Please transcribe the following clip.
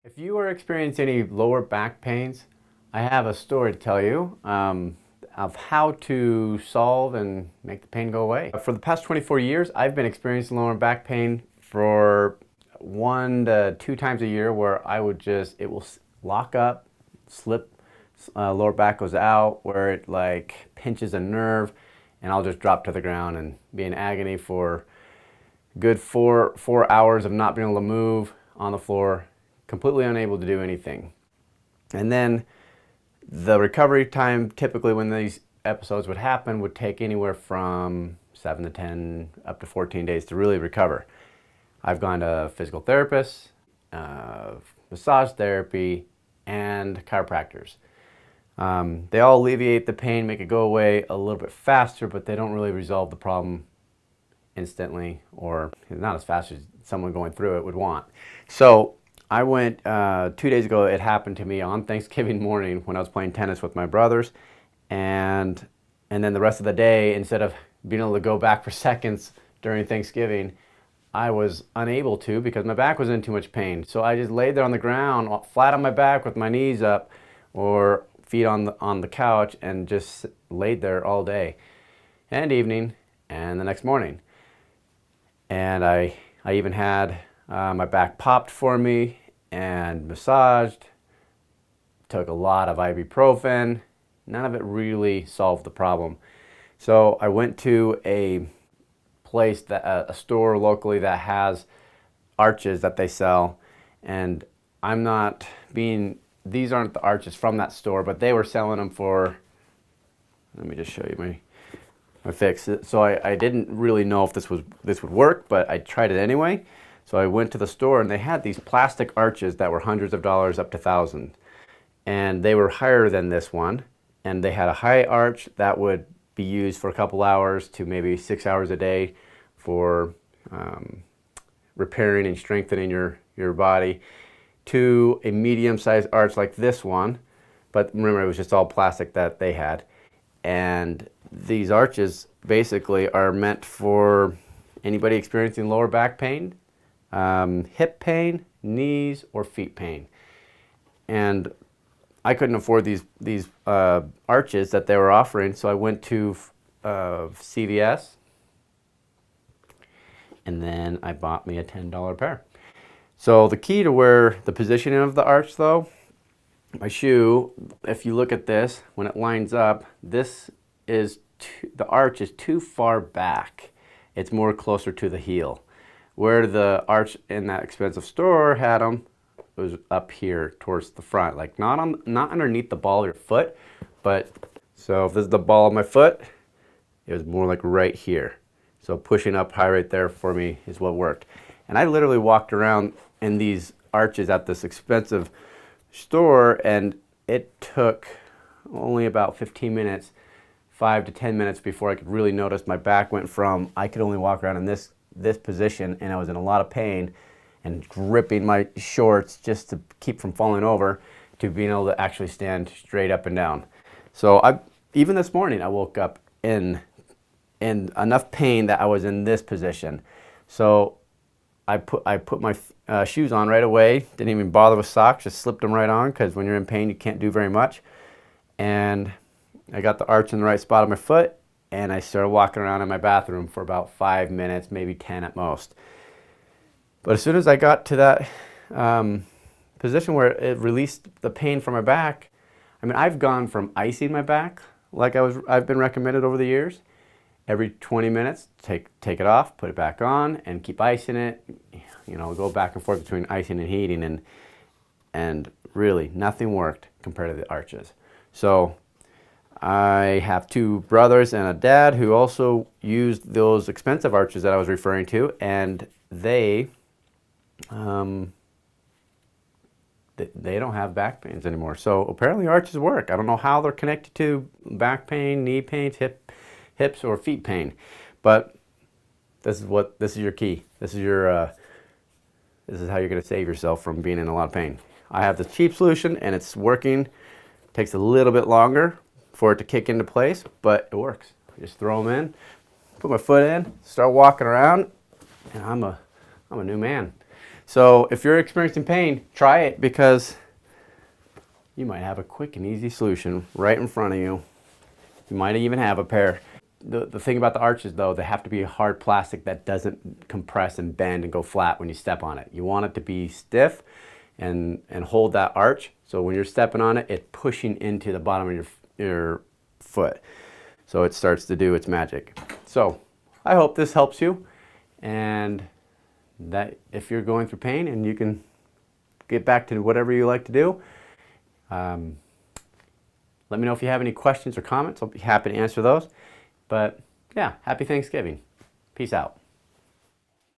If you are experiencing any lower back pains, I have a story to tell you of how to solve and make the pain go away. For the past 24 years, I've been experiencing lower back pain for 1 to 2 times a year where it will lock up, slip, lower back goes out, where it like pinches a nerve, and I'll just drop to the ground and be in agony for a good four hours of not being able to move on the floor, completely unable to do anything. And then the recovery time, typically when these episodes would happen, would take anywhere from 7 to 10 up to 14 days to really recover. I've gone to physical therapists, massage therapy, and chiropractors. They all alleviate the pain, make it go away a little bit faster, but they don't really resolve the problem instantly, or not as fast as someone going through it would want. So I went 2 days ago. It happened to me on Thanksgiving morning when I was playing tennis with my brothers, and then the rest of the day, instead of being able to go back for seconds during Thanksgiving, I was unable to because my back was in too much pain. So I just laid there on the ground, flat on my back with my knees up or feet on the couch, and just laid there all day and evening and the next morning. And I even had my back popped for me and massaged, took a lot of ibuprofen. None of it really solved the problem. So I went to a place, a store locally that has arches that they sell, and these aren't the arches from that store, but they were selling them for, let me just show you my fix. So I didn't really know if this would work, but I tried it anyway. So I went to the store and they had these plastic arches that were hundreds of dollars up to thousands. And they were higher than this one. And they had a high arch that would be used for a couple hours to maybe 6 hours a day for repairing and strengthening your body, to a medium-sized arch like this one. But remember, it was just all plastic that they had. And these arches basically are meant for anybody experiencing lower back pain, hip pain, knees, or feet pain. And I couldn't afford these arches that they were offering, so I went to CVS, and then I bought me a $10 pair. So the key to where the positioning of the arch, though, my shoe, if you look at this, when it lines up, the arch is too far back. It's more closer to the heel. Where the arch in that expensive store had them, it was up here towards the front, like not underneath the ball of your foot, but so if this is the ball of my foot, it was more like right here. So pushing up high right there for me is what worked. And I literally walked around in these arches at this expensive store, and it took only about 15 minutes, 5 to 10 minutes before I could really notice my back went from I could only walk around in this position and I was in a lot of pain and gripping my shorts just to keep from falling over, to being able to actually stand straight up and down. So even this morning I woke up in enough pain that I was in this position. So I put my shoes on right away, didn't even bother with socks, just slipped them right on, because when you're in pain you can't do very much. And I got the arch in the right spot of my foot, and I started walking around in my bathroom for about 5 minutes, maybe 10 at most. But as soon as I got to that position where it released the pain from my back, I mean, I've gone from icing my back, like I've been recommended over the years. Every 20 minutes, take it off, put it back on, and keep icing it. You know, go back and forth between icing and heating, and really nothing worked compared to the arches. So I have 2 brothers and a dad who also used those expensive arches that I was referring to, and they don't have back pains anymore. So apparently arches work. I don't know how they're connected to back pain, knee pains, hips, or feet pain, but this is your key. This is how you're going to save yourself from being in a lot of pain. I have this cheap solution, and it's working. It takes a little bit longer for it to kick into place, but it works. I just throw them in, put my foot in, start walking around, and I'm a new man. So if you're experiencing pain, try it, because you might have a quick and easy solution right in front of you. You might even have a pair. The thing about the arches, though, they have to be hard plastic that doesn't compress and bend and go flat when you step on it. You want it to be stiff and hold that arch, so when you're stepping on it, it's pushing into the bottom of your foot, so it starts to do its magic. So I hope this helps you, and that if you're going through pain and you can get back to whatever you like to do, let me know if you have any questions or comments. I'll be happy to answer those. But yeah, happy Thanksgiving. Peace out.